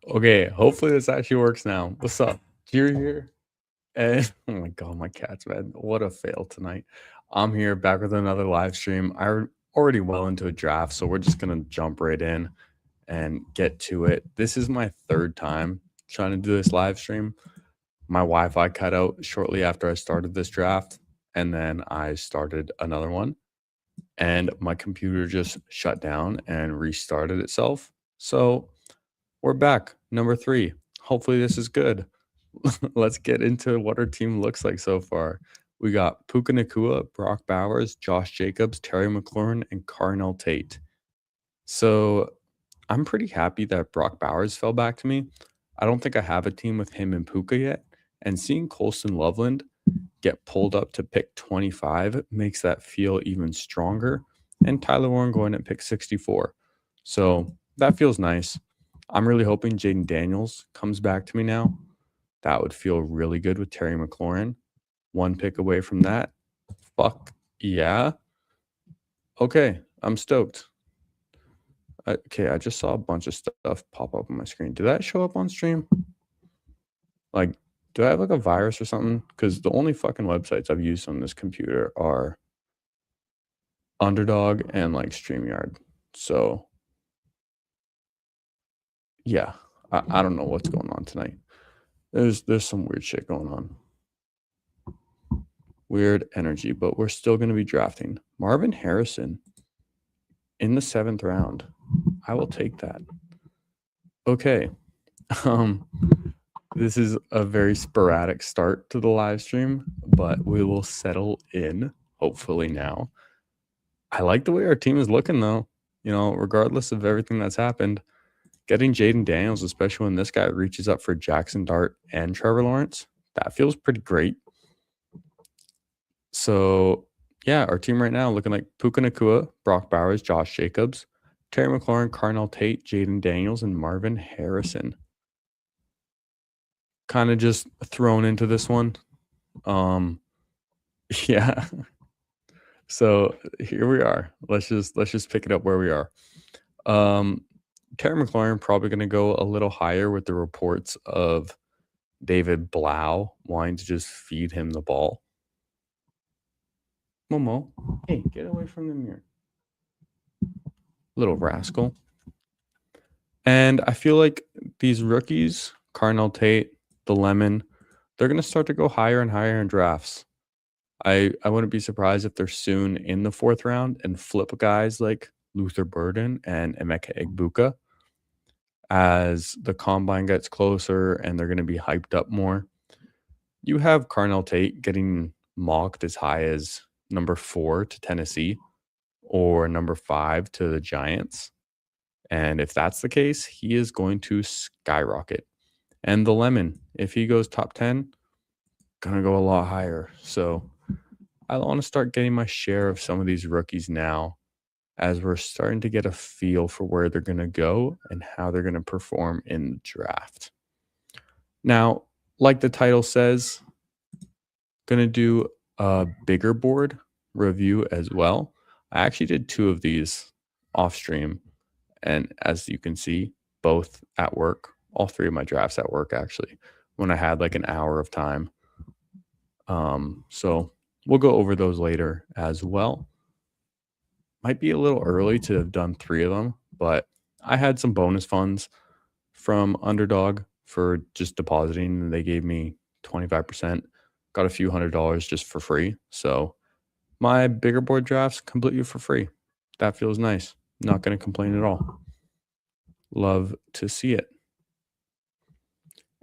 Okay, hopefully this actually works now. What's up? You're here. And oh my god, my cats, man. What a fail tonight. I'm here back with another live stream. I'm already well into a draft, so we're just gonna jump right in and get to it. This is my third time trying to do this live stream. My Wi-Fi cut out shortly after I started this draft, and then I started another one, and my computer just shut down and restarted itself. So we're back, number three. Hopefully, this is good. Let's get into what our team looks like so far. We got Puka Nakua, Brock Bowers, Josh Jacobs, Terry McLaurin, and Carnell Tate. So I'm pretty happy that Brock Bowers fell back to me. I don't think I have a team with him and Puka yet. And seeing Colson Loveland get pulled up to pick 25 makes that feel even stronger. And Tyler Warren going at pick 64. So that feels nice. I'm really hoping Jaden Daniels comes back to me now. That would feel really good with Terry McLaurin. One pick away from that. Fuck yeah. Okay, I'm stoked. Okay, I just saw a bunch of stuff pop up on my screen. Did that show up on stream? Like, do I have like a virus or something? Because the only fucking websites I've used on this computer are Underdog and like StreamYard. So yeah, I don't know what's going on tonight. There's some weird shit going on. Weird energy, but we're still going to be drafting Marvin Harrison in the 7th round. I will take that. Okay. This is a very sporadic start to the live stream, but we will settle in hopefully now. I like the way our team is looking though. You know, regardless of everything that's happened, getting Jaden Daniels, especially when this guy reaches up for Jackson Dart and Trevor Lawrence, that feels pretty great. So yeah, our team right now looking like Puka Nakua, Brock Bowers, Josh Jacobs, Terry McLaurin, Carnell Tate, Jaden Daniels, and Marvin Harrison. Kind of just thrown into this one. Yeah. So here we are. Let's just pick it up where we are. Terry McLaurin probably going to go a little higher with the reports of David Blau wanting to just feed him the ball. Momo, hey, get away from the mirror. Little rascal. And I feel like these rookies, Carnell Tate, the Lemon, they're going to start to go higher and higher in drafts. I wouldn't be surprised if they're soon in the 4th round and flip guys like Luther Burden and Emeka Egbuka as the combine gets closer and they're going to be hyped up more. You have Carnell Tate getting mocked as high as number 4 to Tennessee or number 5 to the Giants. And if that's the case, he is going to skyrocket. And the Lemon, if he goes top 10, going to go a lot higher. So I want to start getting my share of some of these rookies now as we're starting to get a feel for where they're going to go and how they're going to perform in the draft. Now, like the title says, going to do a bigger board review as well. I actually did 2 of these off stream, and as you can see, both at work. All 3 of my drafts at work actually, when I had like an hour of time. So we'll go over those later as well. Might be a little early to have done 3 of them, but I had some bonus funds from Underdog for just depositing, and they gave me 25%. Got a few $100s just for free. So my bigger board drafts completely for free. That feels nice. Not going to complain at all. Love to see it.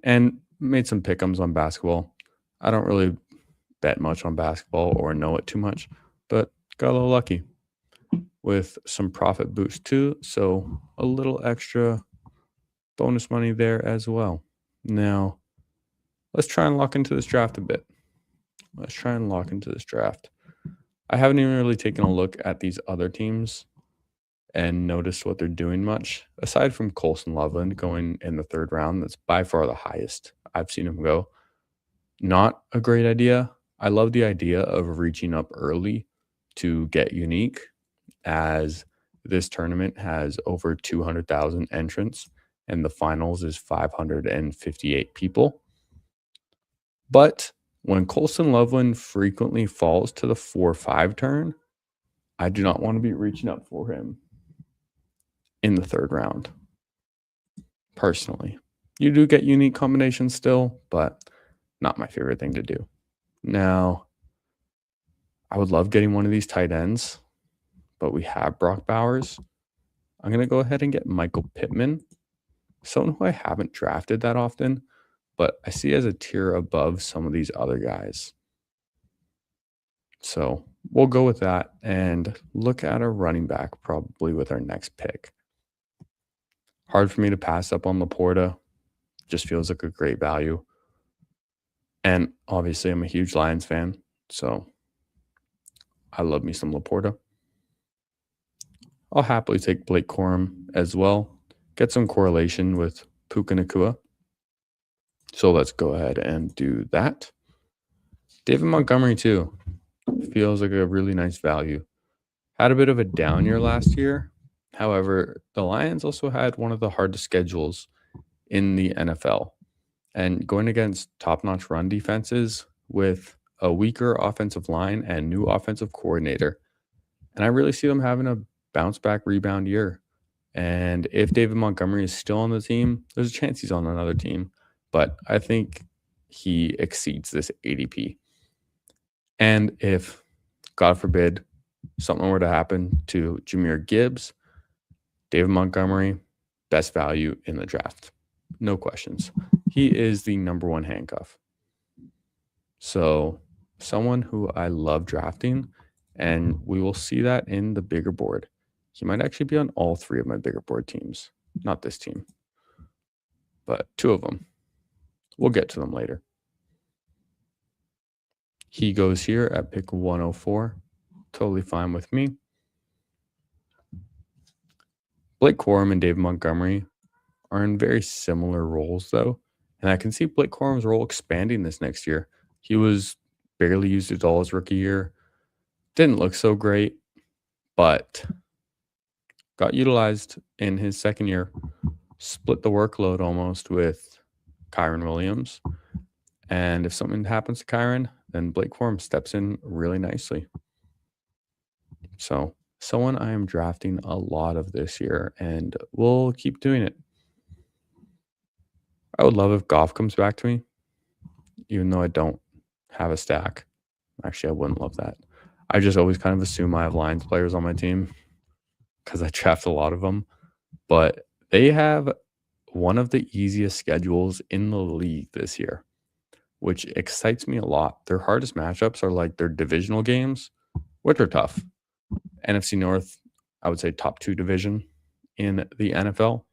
And made some pick'ems on basketball. I don't really bet much on basketball or know it too much, but got a little lucky with some profit boost too. So a little extra bonus money there as well. Now, let's try and lock into this draft a bit. I haven't even really taken a look at these other teams and noticed what they're doing much. Aside from Colson Loveland going in the 3rd round, that's by far the highest I've seen him go. Not a great idea. I love the idea of reaching up early to get unique, as this tournament has over 200,000 entrants and the finals is 558 people. But when Colson Loveland frequently falls to the 4-5 turn, I do not want to be reaching up for him in the third round. Personally, you do get unique combinations still, but not my favorite thing to do. Now, I would love getting one of these tight ends, but we have Brock Bowers. I'm going to go ahead and get Michael Pittman, someone who I haven't drafted that often, but I see as a tier above some of these other guys. So we'll go with that and look at a running back probably with our next pick. Hard for me to pass up on Laporta. Just feels like a great value. And obviously, I'm a huge Lions fan, so I love me some Laporta. I'll happily take Blake Corum as well. Get some correlation with Puka Nacua. So let's go ahead and do that. David Montgomery, too. Feels like a really nice value. Had a bit of a down year last year. However, the Lions also had one of the hardest schedules in the NFL. And going against top-notch run defenses with a weaker offensive line and new offensive coordinator. And I really see them having a bounce-back rebound year. And if David Montgomery is still on the team, there's a chance he's on another team. But I think he exceeds this ADP. And if, God forbid, something were to happen to Jahmyr Gibbs, David Montgomery, best value in the draft. No questions. He is the number one handcuff. So someone who I love drafting, and we will see that in the bigger board. He might actually be on all three of my bigger board teams. Not this team, but two of them. We'll get to them later. He goes here at pick 104. Totally fine with me. Blake Corum and David Montgomery are in very similar roles, though. And I can see Blake Corum's role expanding this next year. He was barely used at all his rookie year. Didn't look so great, but got utilized in his second year. Split the workload almost with Kyren Williams. And if something happens to Kyren, then Blake Corum steps in really nicely. So someone I am drafting a lot of this year, and we'll keep doing it. I would love if Goff comes back to me, even though I don't have a stack. Actually, I wouldn't love that. I just always kind of assume I have Lions players on my team because I draft a lot of them. But they have one of the easiest schedules in the league this year, which excites me a lot. Their hardest matchups are like their divisional games, which are tough. NFC North, I would say top 2 division in the NFL.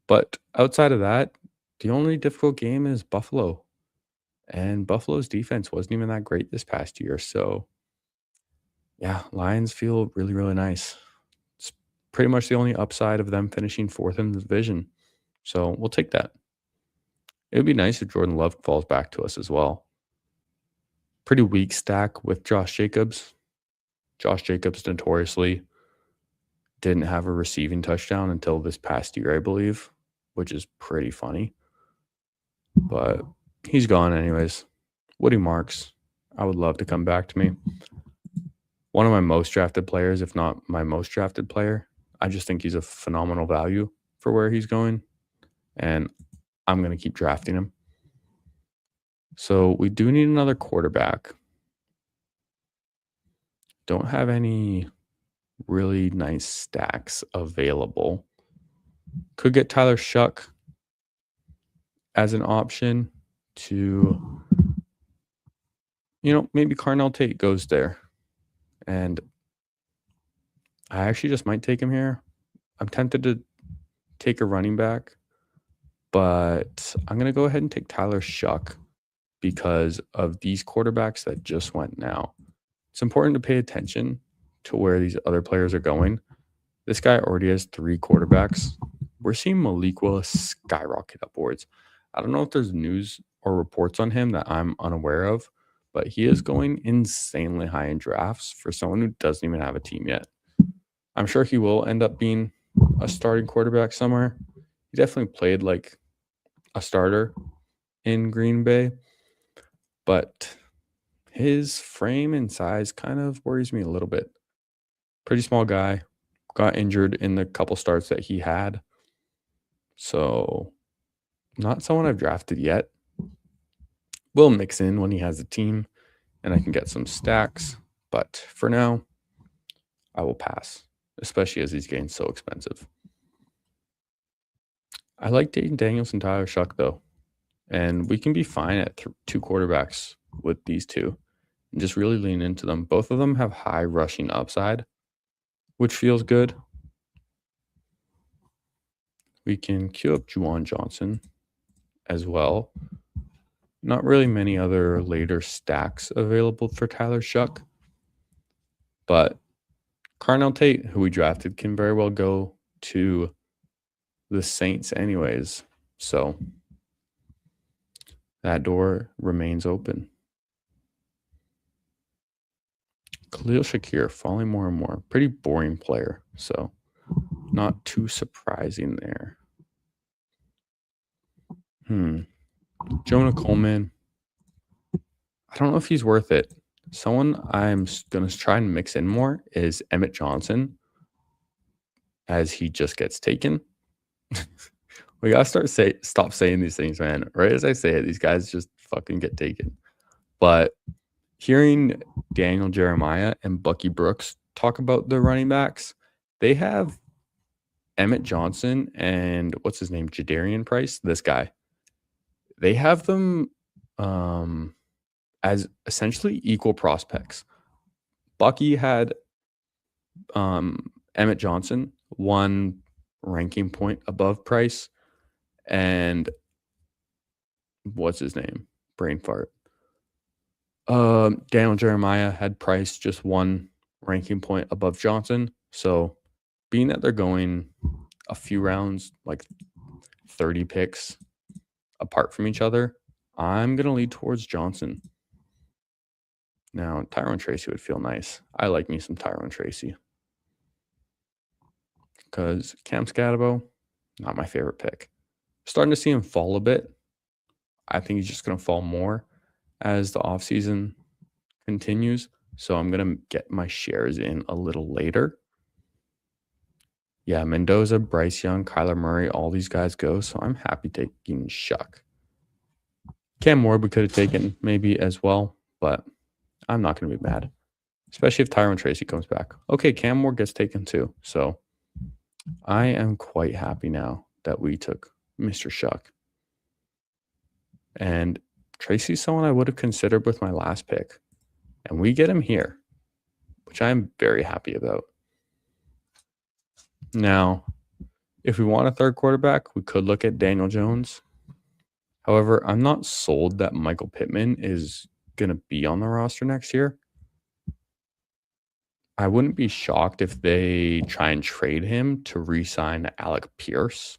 But outside of that, the only difficult game is Buffalo. And Buffalo's defense wasn't even that great this past year. So, yeah, Lions feel really, really nice. It's pretty much the only upside of them finishing 4th in the division. So we'll take that. It would be nice if Jordan Love falls back to us as well. Pretty weak stack with Josh Jacobs. Josh Jacobs notoriously didn't have a receiving touchdown until this past year, I believe, which is pretty funny. But he's gone anyways. Woody Marks, I would love to come back to me. One of my most drafted players, if not my most drafted player. I just think he's a phenomenal value for where he's going. And I'm going to keep drafting him. So we do need another quarterback. Don't have any really nice stacks available. Could get Tyler Shuck as an option to, maybe Carnell Tate goes there. And I actually just might take him here. I'm tempted to take a running back, but I'm going to go ahead and take Tyler Shuck because of these quarterbacks that just went now. It's important to pay attention to where these other players are going. This guy already has 3 quarterbacks. We're seeing Malik Willis skyrocket upwards. I don't know if there's news or reports on him that I'm unaware of, but he is going insanely high in drafts for someone who doesn't even have a team yet. I'm sure he will end up being a starting quarterback somewhere He definitely played like a starter in Green Bay, but his frame and size kind of worries me a little bit. Pretty small guy, got injured in the couple starts that he had. So, not someone I've drafted yet. Will mix in when he has a team and I can get some stacks, but for now, I will pass, especially as he's getting so expensive. I like Dayton Daniels and Tyler Shuck though, and we can be fine at two quarterbacks with these two and just really lean into them. Both of them have high rushing upside, which feels good. We can queue up Juwan Johnson as well. Not really many other later stacks available for Tyler Shuck, but Carnell Tate, who we drafted, can very well go to the Saints anyways. So that door remains open. Khalil Shakir falling more and more. Pretty boring player, so not too surprising there. Jonah Coleman. I don't know if he's worth it. Someone I'm going to try and mix in more is Emmett Johnson, as he just gets taken. We got to stop saying these things, man. Right as I say it, these guys just fucking get taken. But hearing Daniel Jeremiah and Bucky Brooks talk about the running backs, they have Emmett Johnson and what's his name? Jadarian Price, this guy. They have them as essentially equal prospects. Bucky had Emmett Johnson, 1 ranking point above Price, and what's his name? Brain fart. Daniel Jeremiah had Price just 1 ranking point above Johnson. So being that they're going a few rounds, like 30 picks apart from each other, I'm going to lead towards Johnson. Now, Tyrone Tracy would feel nice. I like me some Tyrone Tracy. Because Cam Scatabo, not my favorite pick. Starting to see him fall a bit. I think he's just going to fall more as the offseason continues. So I'm going to get my shares in a little later. Yeah, Mendoza, Bryce Young, Kyler Murray, all these guys go. So I'm happy taking Shuck. Cam Moore we could have taken maybe as well, but I'm not going to be mad, especially if Tyrone Tracy comes back. Okay, Cam Moore gets taken too. So I am quite happy now that we took Mr. Shuck. And Tracy's someone I would have considered with my last pick. And we get him here, which I'm very happy about. Now, if we want a third quarterback, we could look at Daniel Jones. However, I'm not sold that Michael Pittman is going to be on the roster next year. I wouldn't be shocked if they try and trade him to re-sign Alec Pierce.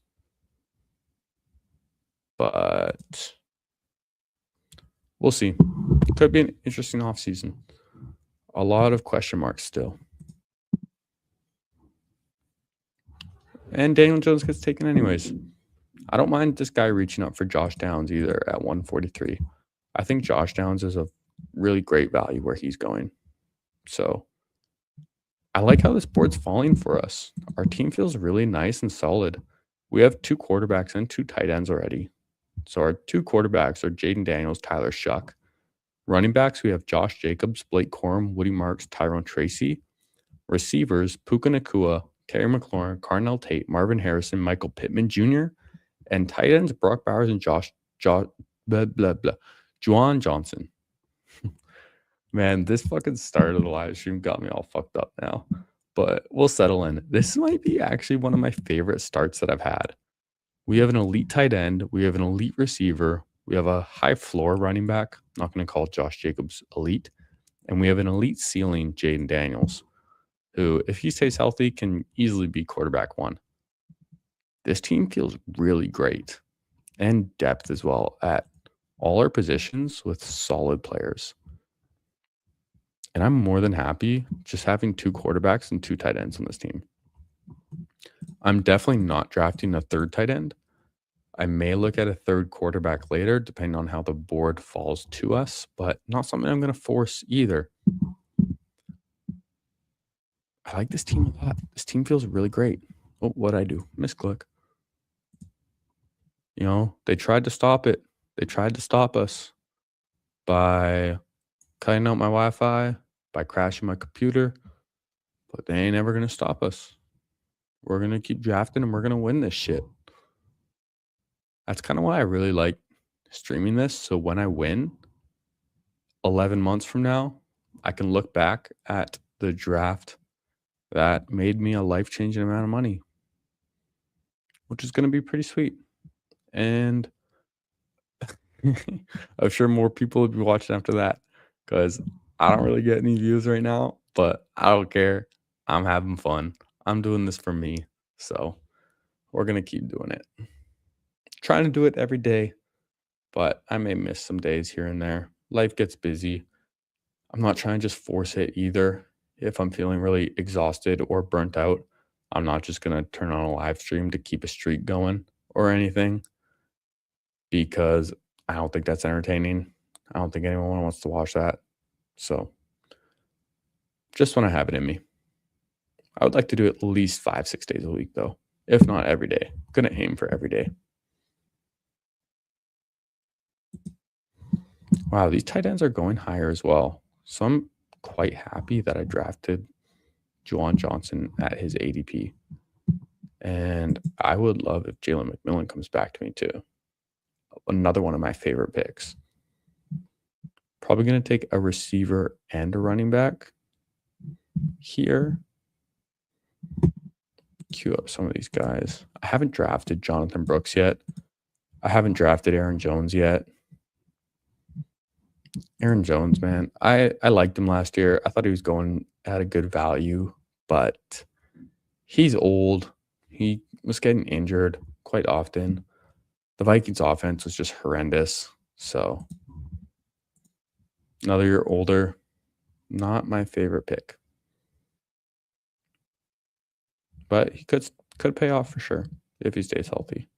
But we'll see. Could be an interesting offseason. A lot of question marks still. And Daniel Jones gets taken anyways. I don't mind this guy reaching up for Josh Downs either at 143. I think Josh Downs is a really great value where he's going. So I like how this board's falling for us. Our team feels really nice and solid. We have 2 quarterbacks and 2 tight ends already. So our 2 quarterbacks are Jaden Daniels, Tyler Shuck. Running backs, we have Josh Jacobs, Blake Corum, Woody Marks, Tyrone Tracy. Receivers, Puka Nacua, Terry McLaurin, Carnell Tate, Marvin Harrison, Michael Pittman Jr., and tight ends, Brock Bowers and Juwan Johnson. Man, this fucking start of the live stream got me all fucked up now. But we'll settle in. This might be actually one of my favorite starts that I've had. We have an elite tight end. We have an elite receiver. We have a high floor running back. I'm not going to call Josh Jacobs elite. And we have an elite ceiling, Jaden Daniels, who, if he stays healthy, can easily be quarterback 1. This team feels really great, and depth as well at all our positions with solid players. And I'm more than happy just having 2 quarterbacks and 2 tight ends on this team. I'm definitely not drafting a 3rd tight end. I may look at a third quarterback later, depending on how the board falls to us, but not something I'm going to force either. I like this team a lot. This team feels really great. Oh, what'd I do? Misclick. You know, they tried to stop it. They tried to stop us by cutting out my Wi-Fi, by crashing my computer, but they ain't ever going to stop us. We're going to keep drafting and we're going to win this shit. That's kind of why I really like streaming this. So when I win 11 months from now, I can look back at the draft that made me a life-changing amount of money, which is going to be pretty sweet. And I'm sure more people will be watching after that because I don't really get any views right now, but I don't care. I'm having fun. I'm doing this for me. So we're going to keep doing it. Trying to do it every day, but I may miss some days here and there. Life gets busy. I'm not trying to just force it either. If I'm feeling really exhausted or burnt out, I'm not just going to turn on a live stream to keep a streak going or anything because I don't think that's entertaining. I don't think anyone wants to watch that. So just when I have it in me. I would like to do it at least 5-6 days a week though, if not every day. I'm going to aim for every day. Wow, these tight ends are going higher as well. So I'm quite happy that I drafted Juwan Johnson at his ADP. And I would love if Jalen McMillan comes back to me too. Another one of my favorite picks. Probably going to take a receiver and a running back here. Queue up some of these guys. I haven't drafted Jonathan Brooks yet. I haven't drafted Aaron Jones yet. Aaron Jones, man, I liked him last year. I thought he was going at a good value, but he's old. He was getting injured quite often. The Vikings offense was just horrendous. So another year older, not my favorite pick. But he could pay off for sure if he stays healthy.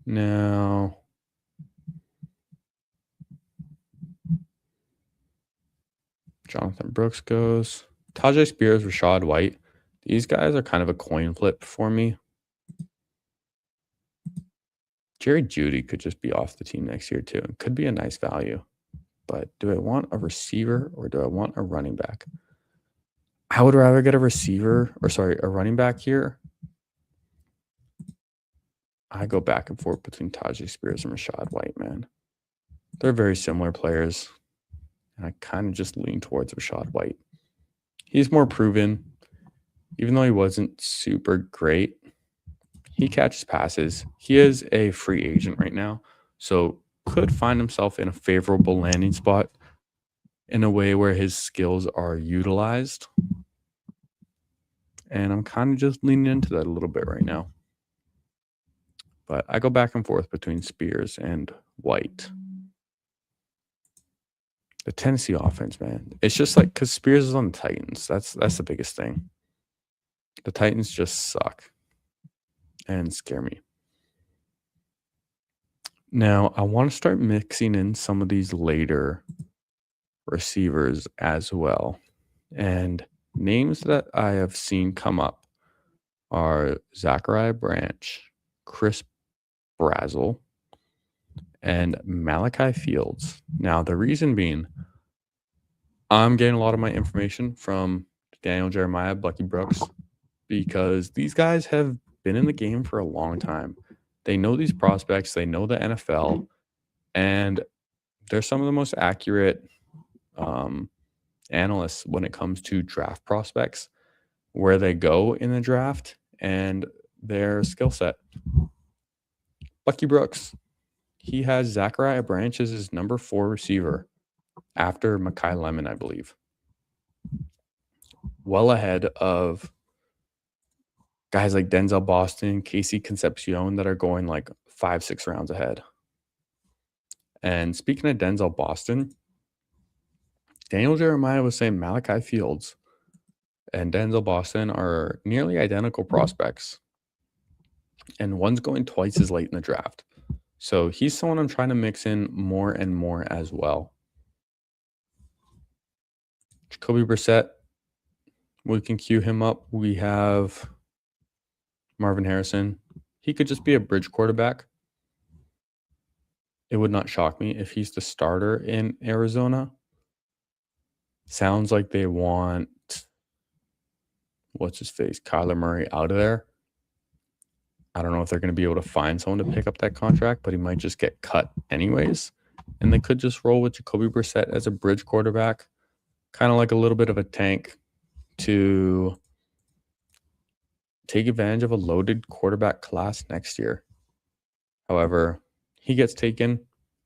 Now, Jonathan Brooks goes. Tajay Spears, Rachaad White. These guys are kind of a coin flip for me. Jerry Jeudy could just be off the team next year too. It could be a nice value. But do I want a receiver or do I want a running back? I would rather get a running back here. I go back and forth between Tajay Spears and Rachaad White, man. They're very similar players. And I kind of just lean towards Rachaad White. He's more proven. Even though he wasn't super great, he catches passes. He is a free agent right now, so could find himself in a favorable landing spot in a way where his skills are utilized. And I'm kind of just leaning into that a little bit right now. But I go back and forth between Spears and White. The Tennessee offense, man. It's just like because Spears is on the Titans. That's the biggest thing. The Titans just suck and scare me. Now, I want to start mixing in some of these later receivers as well. And names that I have seen come up are Zachariah Branch, Chris Brazzell, and Malachi Fields. Now, the reason being, I'm getting a lot of my information from Daniel Jeremiah, Bucky Brooks, because these guys have been in the game for a long time. They know these prospects, they know the NFL, and they're some of the most accurate analysts when it comes to draft prospects, where they go in the draft and their skill set. Bucky Brooks, he has Zachariah Branch as his number 4 receiver after Mekhi Lemon, I believe. Well ahead of guys like Denzel Boston, Casey Concepcion that are going like 5-6 rounds ahead. And speaking of Denzel Boston, Daniel Jeremiah was saying Malachi Fields and Denzel Boston are nearly identical prospects. and one's going twice as late in the draft. So he's someone I'm trying to mix in more and more as well. Jacoby Brissett, we can queue him up. We have Marvin Harrison. He could just be a bridge quarterback. It would not shock me if he's the starter in Arizona. Sounds like they want, what's his face, Kyler Murray out of there. I don't know if they're going to be able to find someone to pick up that contract, but he might just get cut anyways. And they could just roll with Jacoby Brissett as a bridge quarterback, kind of like a little bit of a tank to take advantage of a loaded quarterback class next year. However, he gets taken,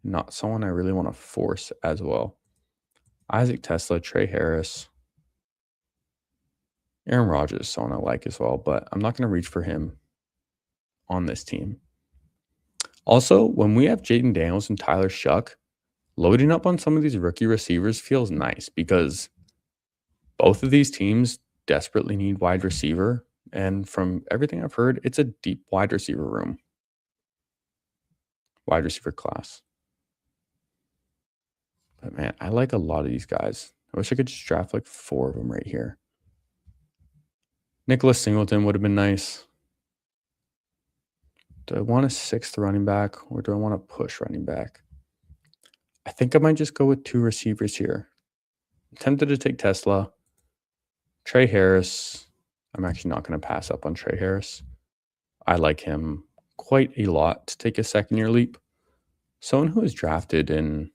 not someone I really want to force as well. Isaac Tesla, Trey Harris, Aaron Rodgers is someone I like as well, but I'm not going to reach for him on this team. Also, when we have Jaden Daniels and Tyler Shuck, loading up on some of these rookie receivers feels nice because both of these teams desperately need wide receiver. And from everything I've heard, it's a deep wide receiver room. Wide receiver class. But man, I like a lot of these guys. I wish I could just draft like 4 of them right here. Nicholas Singleton would have been nice. Do I want a 6th running back or do I want a push running back? I think I might just go with 2 receivers here. I'm tempted to take Tesla. Trey Harris. I'm actually not going to pass up on Trey Harris. I like him quite a lot to take a second-year leap. Someone who was drafted in,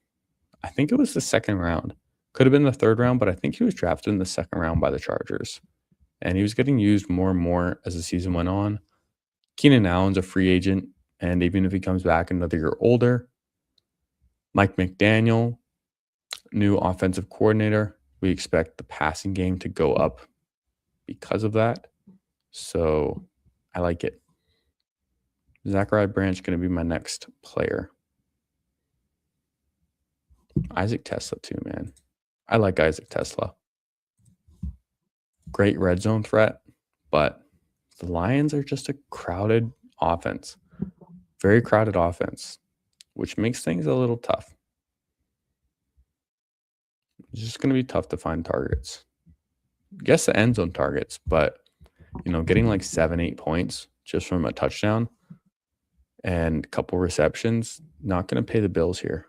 I think it was the 2nd round. Could have been the 3rd round, but I think he was drafted in the 2nd round by the Chargers. And he was getting used more and more as the season went on. Keenan Allen's a free agent, and even if he comes back another year older, Mike McDaniel, new offensive coordinator, we expect the passing game to go up because of that. So I like it. Zachariah Branch going to be my next player. Isaac Tesla too, man. I like Isaac Tesla. Great red zone threat, but the Lions are just a crowded offense. Very crowded offense, which makes things a little tough. It's just going to be tough to find targets. I guess the end zone targets, but getting like 7-8 points just from a touchdown and a couple receptions, not going to pay the bills here.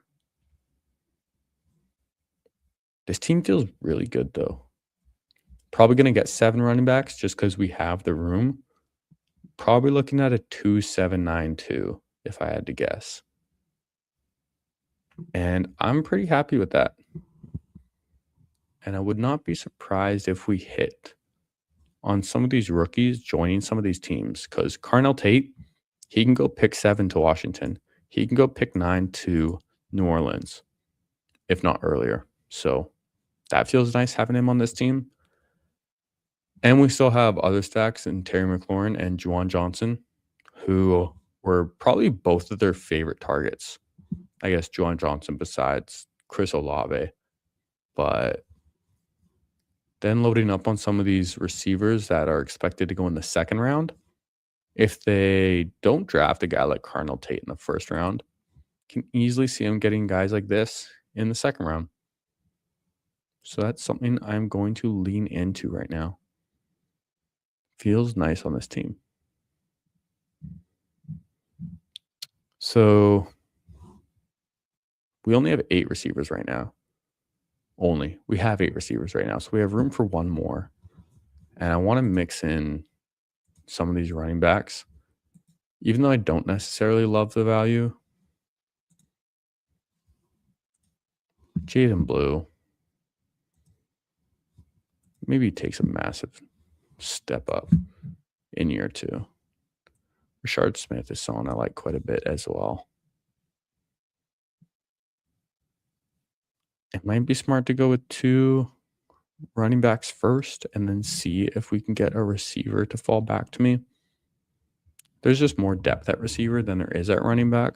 This team feels really good though. Probably going to get 7 running backs just because we have the room. Probably looking at a 2-7-9-2 if I had to guess. And I'm pretty happy with that. And I would not be surprised if we hit on some of these rookies joining some of these teams, because Carnell Tate, he can go pick 7 to Washington. He can go pick 9 to New Orleans, if not earlier. So that feels nice having him on this team. And we still have other stacks in Terry McLaurin and Juwan Johnson, who were probably both of their favorite targets. I guess Juwan Johnson besides Chris Olave. But then loading up on some of these receivers that are expected to go in the 2nd round, if they don't draft a guy like Carnell Tate in the 1st round, can easily see him getting guys like this in the 2nd round. So that's something I'm going to lean into right now. Feels nice on this team. So we only have 8 receivers right now. We have 8 receivers right now. So we have room for 1 more. And I want to mix in some of these running backs. Even though I don't necessarily love the value. Jaden Blue. Maybe he takes a massive step up in year 2. Rashard Smith is someone I like quite a bit as well. It might be smart to go with 2 running backs first and then see if we can get a receiver to fall back to me. There's just more depth at receiver than there is at running back.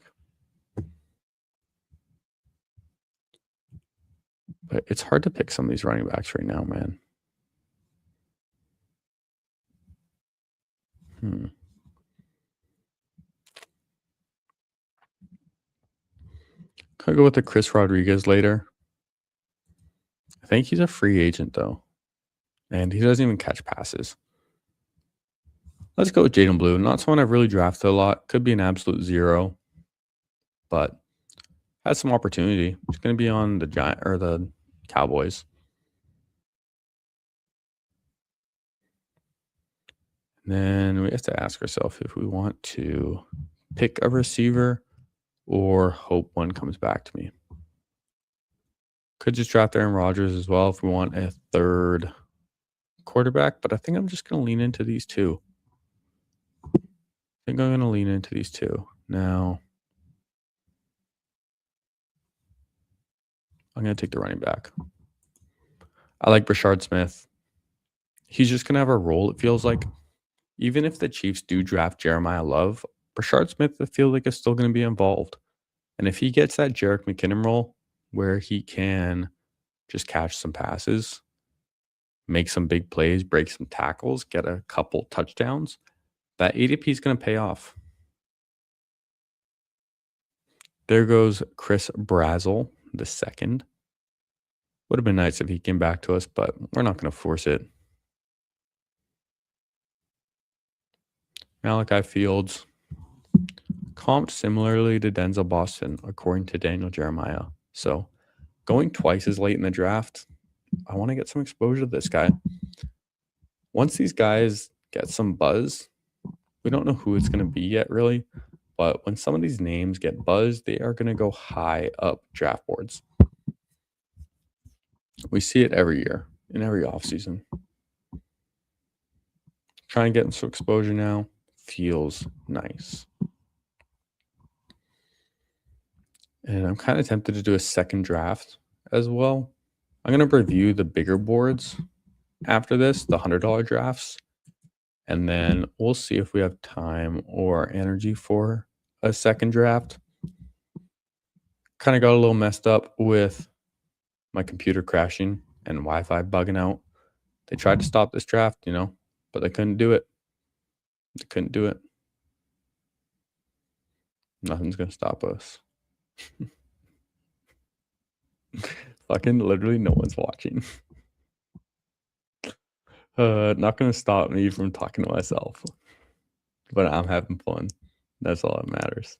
But it's hard to pick some of these running backs right now, man. Could I go with the Chris Rodriguez later? I think he's a free agent though, and he doesn't even catch passes. Let's go with Jaden Blue. Not someone I've really drafted a lot. Could be an absolute zero, but has some opportunity. He's going to be on the Giant or the Cowboys. And then we have to ask ourselves if we want to pick a receiver or hope one comes back to me. Could just draft Aaron Rodgers as well if we want a third quarterback, but I think I'm just going to lean into these two. I think I'm going to lean into these two. Now, I'm going to take the running back. I like Brashard Smith. He's just going to have a role, it feels like. Even if the Chiefs do draft Jeremiah Love, Brashard Smith, I feel like, is still going to be involved. And if he gets that Jerick McKinnon role where he can just catch some passes, make some big plays, break some tackles, get a couple touchdowns, that ADP is going to pay off. There goes Chris Brazzell, the second. Would have been nice if he came back to us, but we're not going to force it. Malachi Fields, comped similarly to Denzel Boston, according to Daniel Jeremiah. So going twice as late in the draft, I want to get some exposure to this guy. Once these guys get some buzz, we don't know who it's going to be yet, really. But when some of these names get buzzed, they are going to go high up draft boards. We see it every year, in every offseason. Trying to get some exposure now feels nice. And I'm kind of tempted to do a second draft as well. I'm going to review the bigger boards after this, the $100 drafts. And then we'll see if we have time or energy for a second draft. Kind of got a little messed up with my computer crashing and Wi-Fi bugging out. They tried to stop this draft, but they couldn't do it. They couldn't do it. Nothing's going to stop us. Fucking literally no one's watching. Not going to stop me from talking to myself. But I'm having fun. That's all that matters.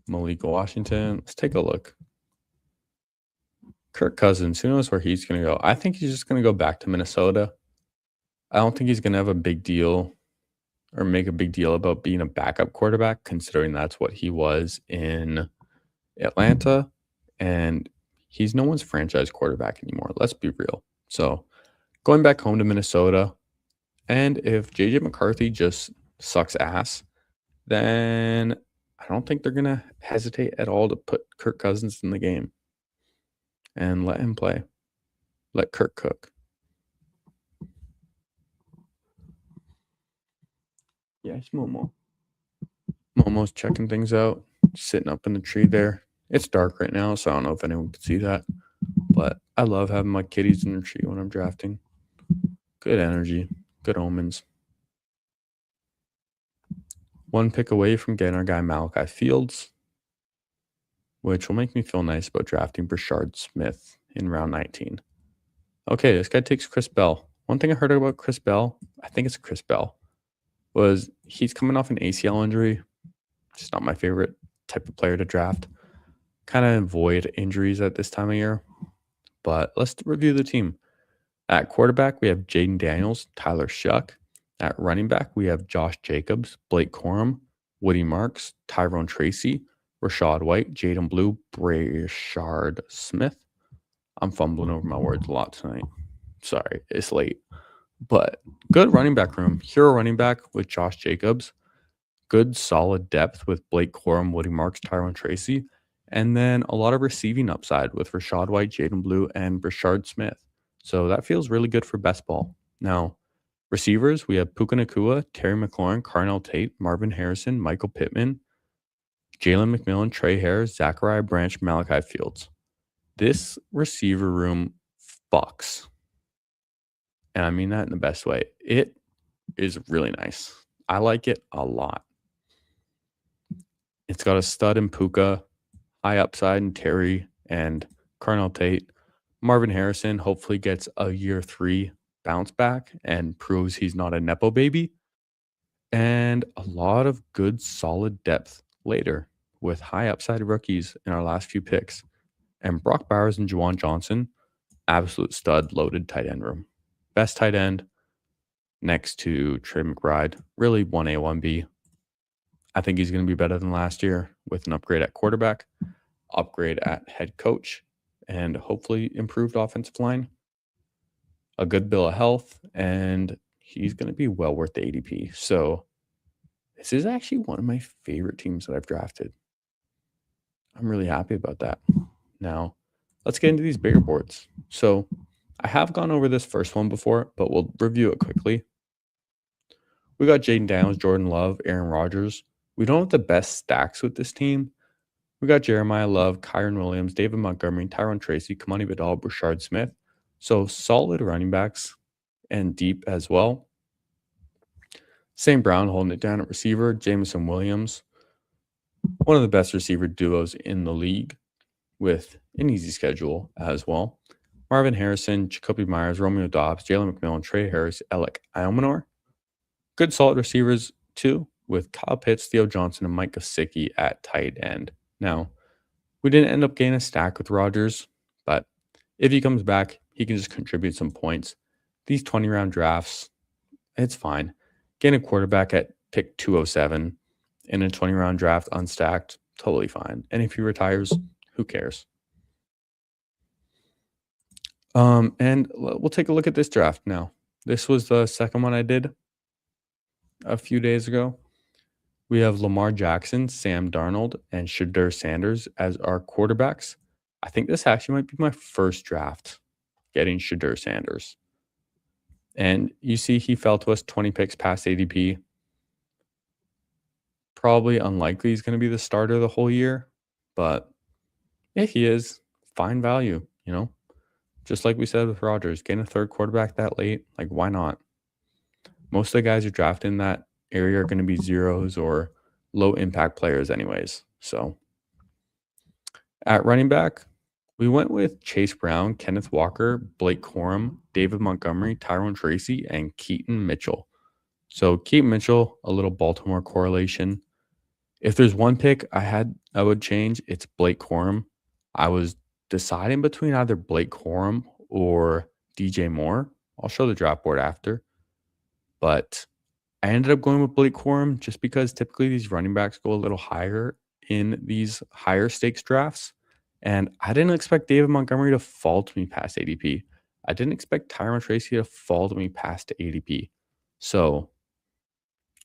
Malik Washington. Let's take a look. Kirk Cousins. Who knows where he's going to go? I think he's just going to go back to Minnesota. I don't think he's going to have a big deal or make a big deal about being a backup quarterback, considering that's what he was in Atlanta. And he's no one's franchise quarterback anymore. Let's be real. So going back home to Minnesota, and if JJ McCarthy just sucks ass, then I don't think they're going to hesitate at all to put Kirk Cousins in the game and let him play. Let Kirk cook. Yeah, it's Momo. Momo's checking things out, sitting up in the tree there. It's dark right now, so I don't know if anyone can see that. But I love having my kitties in the tree when I'm drafting. Good energy, good omens. One pick away from getting our guy Malachi Fields, which will make me feel nice about drafting Brashard Smith in round 19. Okay, this guy takes Chris Bell. One thing I heard about Chris Bell, I think it's Chris Bell, was he's coming off an ACL injury. Just not my favorite type of player to draft. Kind of avoid injuries at this time of year. But let's review the team. At quarterback, we have Jaden Daniels, Tyler Shuck. At running back, we have Josh Jacobs, Blake Corum, Woody Marks, Tyrone Tracy, Rachaad White, Jaden Blue, Brashard Smith. I'm fumbling over my words a lot tonight. Sorry, it's late. But good running back room. Hero running back with Josh Jacobs. Good solid depth with Blake Corum, Woody Marks, Tyrone Tracy. And then a lot of receiving upside with Rachaad White, Jaden Blue, and Brashard Smith. So that feels really good for best ball. Now, receivers, we have Puka Nacua, Terry McLaurin, Carnell Tate, Marvin Harrison, Michael Pittman, Jalen McMillan, Trey Harris, Zachariah Branch, Malachi Fields. This receiver room fucks. And I mean that in the best way. It is really nice. I like it a lot. It's got a stud in Puka, high upside in Terry and Carnell Tate. Marvin Harrison hopefully gets a year 3 bounce back and proves he's not a nepo baby. And a lot of good solid depth later with high upside rookies in our last few picks. And Brock Bowers and Juwan Johnson, absolute stud loaded tight end room. Best tight end next to Trey McBride. Really 1A, 1B. I think he's going to be better than last year with an upgrade at quarterback, upgrade at head coach, and hopefully improved offensive line. A good bill of health, and he's going to be well worth the ADP. So this is actually one of my favorite teams that I've drafted. I'm really happy about that. Now, let's get into these bigger boards. So I have gone over this first one before, but we'll review it quickly. We got Jaden Daniels, Jordan Love, Aaron Rodgers. We don't have the best stacks with this team. We got Jeremiah Love, Kyron Williams, David Montgomery, Tyrone Tracy, Kamani Vidal, Brashard Smith. So solid running backs and deep as well. St. Brown holding it down at receiver, Jameson Williams. One of the best receiver duos in the league with an easy schedule as well. Marvin Harrison, Jacoby Myers, Romeo Dobbs, Jalen McMillan, Trey Harris, Alec Iomanor. Good solid receivers too with Kyle Pitts, Theo Johnson, and Mike Gesicki at tight end. Now, we didn't end up getting a stack with Rodgers, but if he comes back, he can just contribute some points. These 20-round drafts, it's fine. Getting a quarterback at pick 207 in a 20-round draft unstacked, totally fine. And if he retires, who cares? And we'll take a look at this draft now. This was the second one I did a few days ago. We have Lamar Jackson, Sam Darnold, and Shedeur Sanders as our quarterbacks. I think this actually might be my first draft getting Shedeur Sanders. And you see he fell to us 20 picks past ADP. Probably unlikely he's going to be the starter the whole year. But if he is, fine value, you know. Just like we said with Rodgers, getting a third quarterback that late, like why not? Most of the guys who draft in that area are going to be zeros or low impact players anyways. So at running back, we went with Chase Brown, Kenneth Walker, Blake Corum, David Montgomery, Tyrone Tracy, and Keaton Mitchell. So Keaton Mitchell, a little Baltimore correlation. If there's one pick I would change, it's Blake Corum. I was deciding between either Blake Corum or DJ Moore. I'll show the draft board after. But I ended up going with Blake Corum just because typically these running backs go a little higher in these higher stakes drafts. And I didn't expect David Montgomery to fall to me past ADP. I didn't expect Tyrone Tracy to fall to me past ADP. So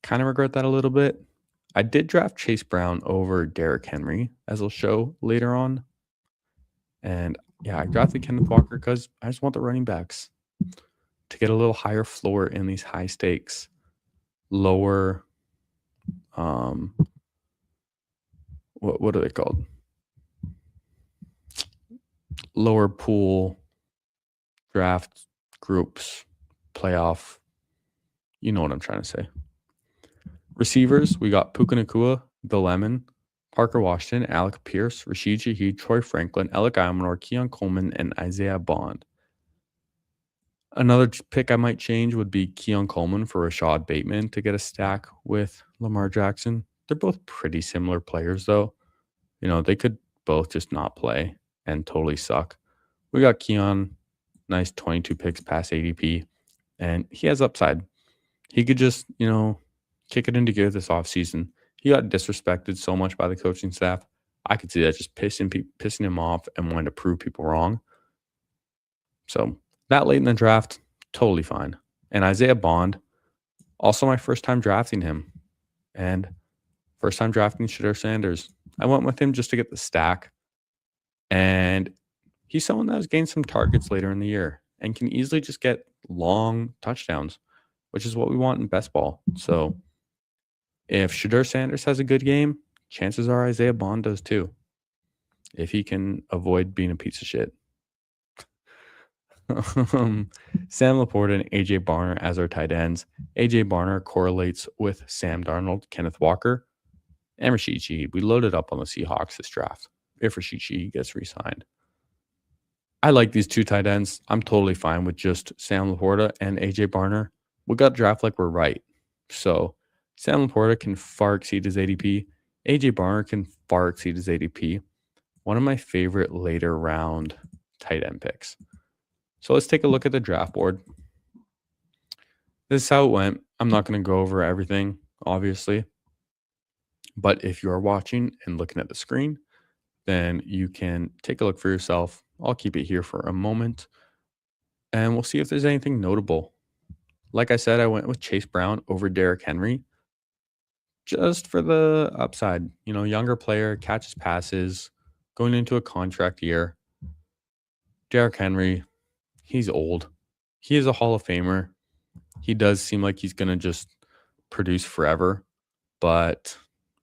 kind of regret that a little bit. I did draft Chase Brown over Derrick Henry, as I'll show later on. And yeah, I drafted Kenneth Walker because I just want the running backs to get a little higher floor in these high stakes, lower, what are they called? Lower pool draft groups, playoff. You know what I'm trying to say. Receivers, we got Puka Nacua, Bill Lemon, Parker Washington, Alec Pierce, Rashid Shaheed, Troy Franklin, Alec Iomanor, Keon Coleman, and Isaiah Bond. Another pick I might change would be Keon Coleman for Rashad Bateman to get a stack with Lamar Jackson. They're both pretty similar players, though. You know, they could both just not play and totally suck. We got Keon, nice 22 picks past ADP, and he has upside. He could just, you know, kick it into gear this offseason. He got disrespected so much by the coaching staff. I could see that just pissing him off and wanting to prove people wrong. So that late in the draft, totally fine. And Isaiah Bond, also my first time drafting him. And first time drafting Shedeur Sanders. I went with him just to get the stack. And he's someone that has gained some targets later in the year and can easily just get long touchdowns, which is what we want in best ball. So if Shedeur Sanders has a good game, chances are Isaiah Bond does too, if he can avoid being a piece of shit. Um, Sam Laporta and AJ Barner as our tight ends. AJ Barner correlates with Sam Darnold, Kenneth Walker, and Rashid Shaheed. We loaded up on the Seahawks this draft if Rashid Shaheed gets re-signed. I like these two tight ends. I'm totally fine with just Sam Laporta and AJ Barner. We got draft like we're right. So Sam Laporta can far exceed his ADP. AJ Barner can far exceed his ADP. One of my favorite later round tight end picks. So let's take a look at the draft board. This is how it went. I'm not going to go over everything, obviously. But if you are watching and looking at the screen, then you can take a look for yourself. I'll keep it here for a moment, and we'll see if there's anything notable. Like I said, I went with Chase Brown over Derrick Henry just for the upside. Younger player, catches passes, going into a contract year. Derrick Henry, he's old. He is a Hall of Famer. He does seem like he's going to just produce forever. But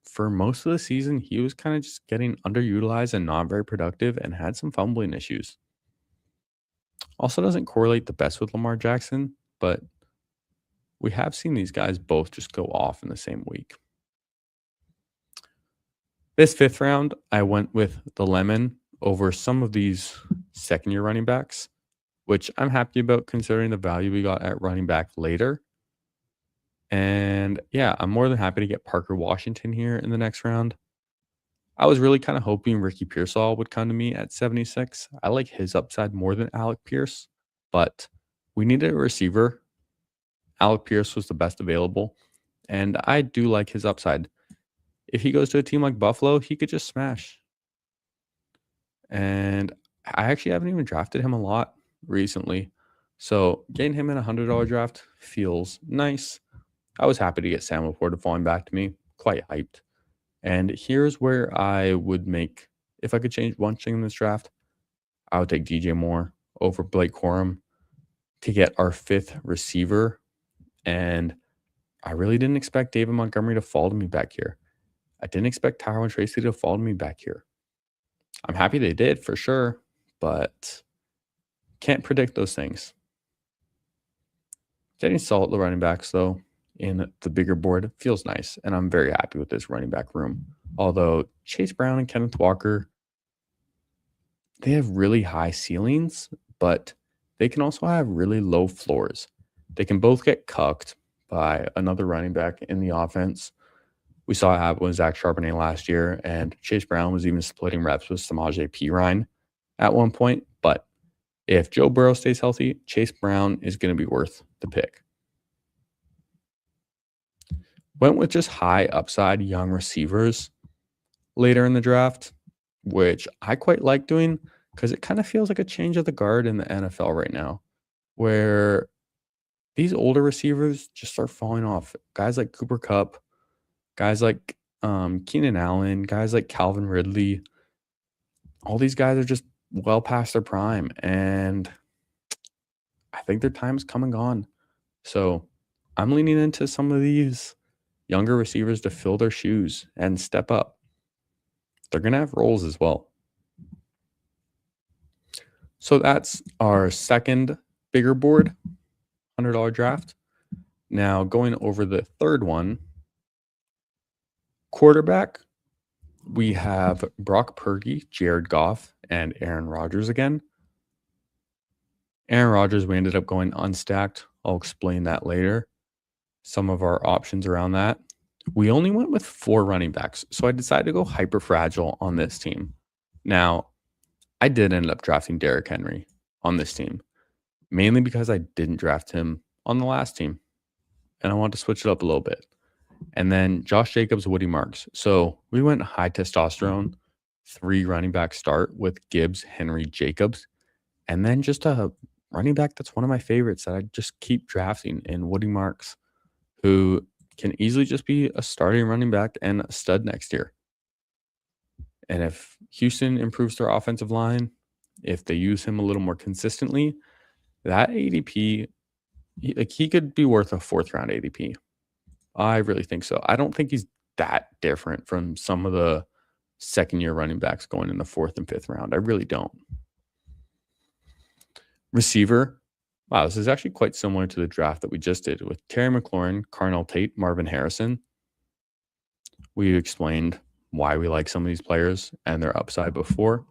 for most of the season, he was kind of just getting underutilized and not very productive and had some fumbling issues. Also doesn't correlate the best with Lamar Jackson, but we have seen these guys both just go off in the same week. This 5th round, I went with the lemon over some of these second-year running backs, which I'm happy about considering the value we got at running back later. And yeah, I'm more than happy to get Parker Washington here in the next round. I was really kind of hoping Ricky Pearsall would come to me at 76. I like his upside more than Alec Pierce, but we needed a receiver. Alec Pierce was the best available, and I do like his upside. If he goes to a team like Buffalo, he could just smash. And I actually haven't even drafted him a lot recently. So getting him in a $100 draft feels nice. I was happy to get Sam Laporta falling back to me. Quite hyped. And here's where I would make, if I could change one thing in this draft, I would take DJ Moore over Blake Corum to get our 5th receiver. And I really didn't expect David Montgomery to fall to me back here. I didn't expect Tyrone Tracy to fall to me back here. I'm happy they did for sure, but can't predict those things. Getting solid the running backs, though, in the bigger board feels nice, and I'm very happy with this running back room. Although Chase Brown and Kenneth Walker, they have really high ceilings, but they can also have really low floors. They can both get cucked by another running back in the offense. We saw it happen with Zach Charbonnet last year, and Chase Brown was even splitting reps with Samaje Perine at one point. But if Joe Burrow stays healthy, Chase Brown is going to be worth the pick. Went with just high upside young receivers later in the draft, which I quite like doing because it kind of feels like a change of the guard in the NFL right now, where these older receivers just start falling off. Guys like Cooper Kupp, guys like Keenan Allen, guys like Calvin Ridley, all these guys are just well past their prime, and I think their time's come and gone. So I'm leaning into some of these younger receivers to fill their shoes and step up. They're going to have roles as well. So that's our second bigger board, $100 draft. Now going over the third one, quarterback, we have Brock Purdy, Jared Goff, and Aaron Rodgers again. Aaron Rodgers, we ended up going unstacked. I'll explain that later. Some of our options around that. We only went with 4 running backs, so I decided to go hyper fragile on this team. Now, I did end up drafting Derrick Henry on this team, mainly because I didn't draft him on the last team, and I wanted to switch it up a little bit. And then Josh Jacobs, Woody Marks. So we went high testosterone, 3 running back start with Gibbs, Henry, Jacobs, and then just a running back that's one of my favorites that I just keep drafting in Woody Marks, who can easily just be a starting running back and a stud next year. And if Houston improves their offensive line, if they use him a little more consistently, that ADP, he could be worth a 4th round ADP. I really think so. I don't think he's that different from some of the second-year running backs going in the 4th and 5th round. I really don't. Receiver. Wow, this is actually quite similar to the draft that we just did with Terry McLaurin, Carnell Tate, Marvin Harrison. We explained why we like some of these players and their upside before.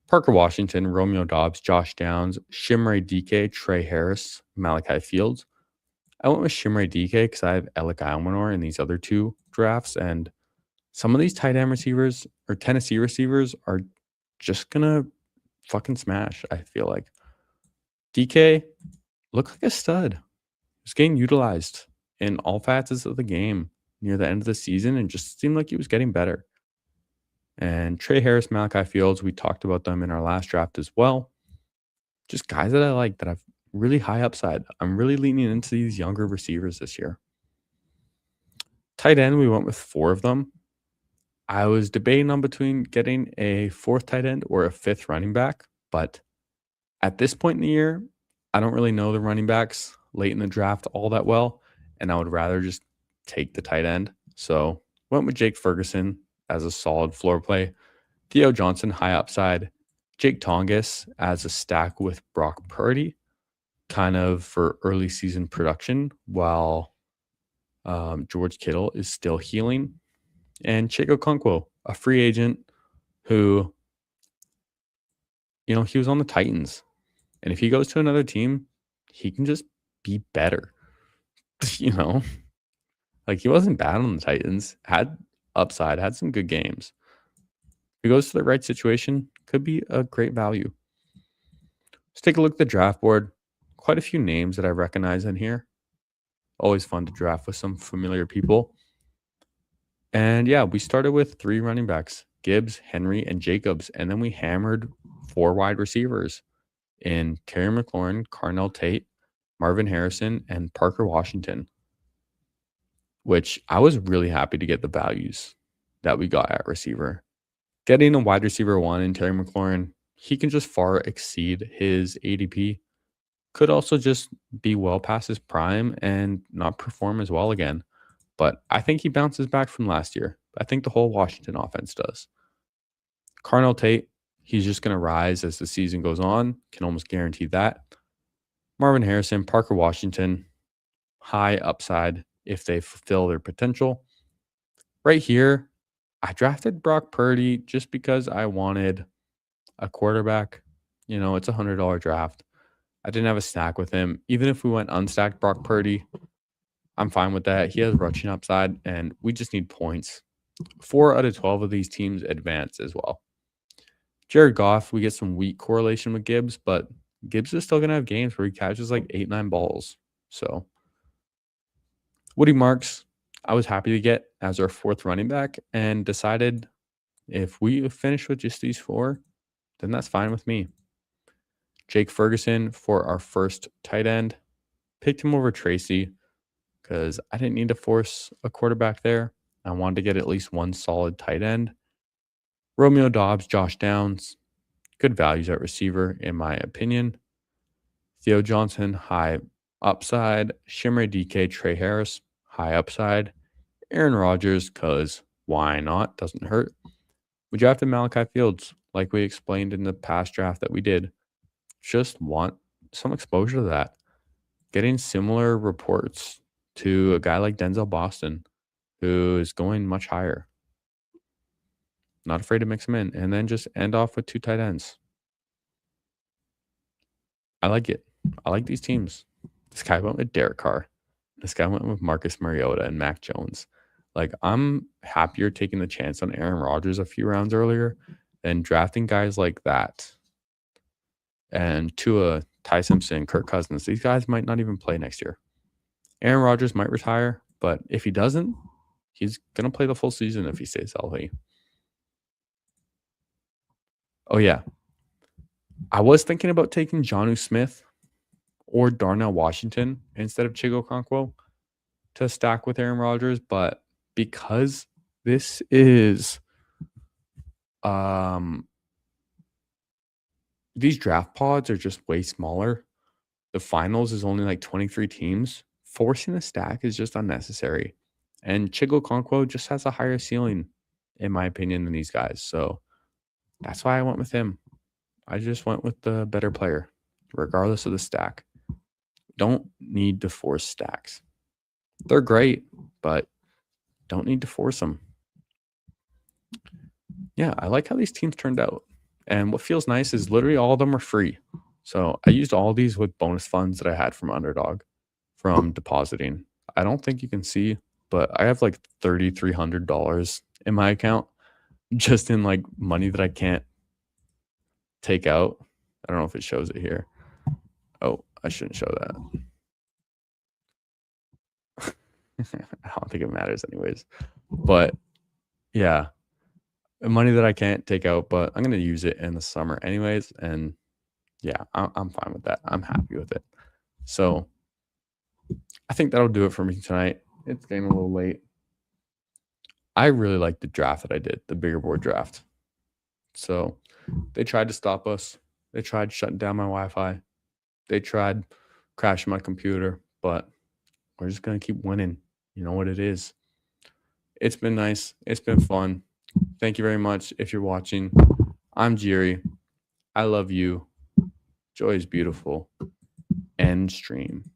Parker Washington, Romeo Dobbs, Josh Downs, Shimray DK, Trey Harris, Malachi Fields. I went with Shimray DK because I have Alec Almanor in these other two drafts, and some of these tight end receivers or Tennessee receivers are just gonna fucking smash, I feel like. DK looked like a stud. He's getting utilized in all facets of the game near the end of the season and just seemed like he was getting better. And Trey Harris, Malachi Fields, we talked about them in our last draft as well. Just guys that I like that have really high upside. I'm really leaning into these younger receivers this year. Tight end, we went with 4 of them. I was debating on between getting a 4th tight end or a 5th running back, but at this point in the year, I don't really know the running backs late in the draft all that well, and I would rather just take the tight end. So went with Jake Ferguson as a solid floor play, Theo Johnson high upside, Jake Tongas as a stack with Brock Purdy, kind of for early season production while George Kittle is still healing, and Chig Okonkwo, a free agent who, he was on the Titans. And if he goes to another team, he can just be better. Like he wasn't bad on the Titans, had upside, had some good games. If he goes to the right situation, could be a great value. Let's take a look at the draft board. Quite a few names that I recognize in here. Always fun to draft with some familiar people. And yeah, we started with 3 running backs, Gibbs, Henry, and Jacobs. And then we hammered 4 wide receivers in Terry McLaurin, Carnell Tate, Marvin Harrison, and Parker Washington, which I was really happy to get the values that we got at receiver. Getting a wide receiver 1 in Terry McLaurin, he can just far exceed his ADP. Could also just be well past his prime and not perform as well again. But I think he bounces back from last year. I think the whole Washington offense does. Carnell Tate, he's just going to rise as the season goes on. Can almost guarantee that. Marvin Harrison, Parker Washington, high upside if they fulfill their potential. Right here, I drafted Brock Purdy just because I wanted a quarterback. It's a $100 draft. I didn't have a stack with him. Even if we went unstacked Brock Purdy, I'm fine with that. He has rushing upside, and we just need points. 4 out of 12 of these teams advance as well. Jared Goff, we get some weak correlation with Gibbs, but Gibbs is still going to have games where he catches like 8-9 balls. So Woody Marks, I was happy to get as our 4th running back and decided if we finish with just these 4, then that's fine with me. Jake Ferguson for our 1st tight end. Picked him over Tracy because I didn't need to force a quarterback there. I wanted to get at least 1 solid tight end. Romeo Dobbs, Josh Downs, good values at receiver, in my opinion. Theo Johnson, high upside. Shimray DK, Trey Harris, high upside. Aaron Rodgers, because why not? Doesn't hurt. We drafted Malachi Fields, like we explained in the past draft that we did. Just want some exposure to that. Getting similar reports to a guy like Denzel Boston, who is going much higher. Not afraid to mix them in, and then just end off with 2 tight ends. I like it. I like these teams. This guy went with Derek Carr. This guy went with Marcus Mariota and Mac Jones. Like, I'm happier taking the chance on Aaron Rodgers a few rounds earlier than drafting guys like that. And Tua, Ty Simpson, Kirk Cousins, these guys might not even play next year. Aaron Rodgers might retire, but if he doesn't, he's going to play the full season if he stays healthy. Oh, yeah. I was thinking about taking Jonnu Smith or Darnell Washington instead of Chig Okonkwo to stack with Aaron Rodgers, but because this is these draft pods are just way smaller. The finals is only like 23 teams. Forcing a stack is just unnecessary. And Chig Okonkwo just has a higher ceiling, in my opinion, than these guys. So that's why I went with him. I just went with the better player. regardless of the stack. Don't need to force stacks. They're great, but don't need to force them. Yeah, I like how these teams turned out. And what feels nice is literally all of them are free. So I used all these with bonus funds that I had from Underdog from depositing. I don't think you can see, but I have like $3,300 in my account just in like money that I can't take out. I don't know if it shows it here. Oh, I shouldn't show that. I don't think it matters anyways. But yeah, money that I can't take out, but I'm going to use it in the summer anyways. And yeah, I'm fine with that. I'm happy with it. So I think that'll do it for me tonight. It's getting a little late. I really like the draft that I did, the bigger board draft. So they tried to stop us. They tried shutting down my Wi-Fi. They tried crashing my computer, but we're just going to keep winning. You know what it is. It's been nice. It's been fun. Thank you very much if you're watching. I'm Jiri. I love you. Joy is beautiful. End stream.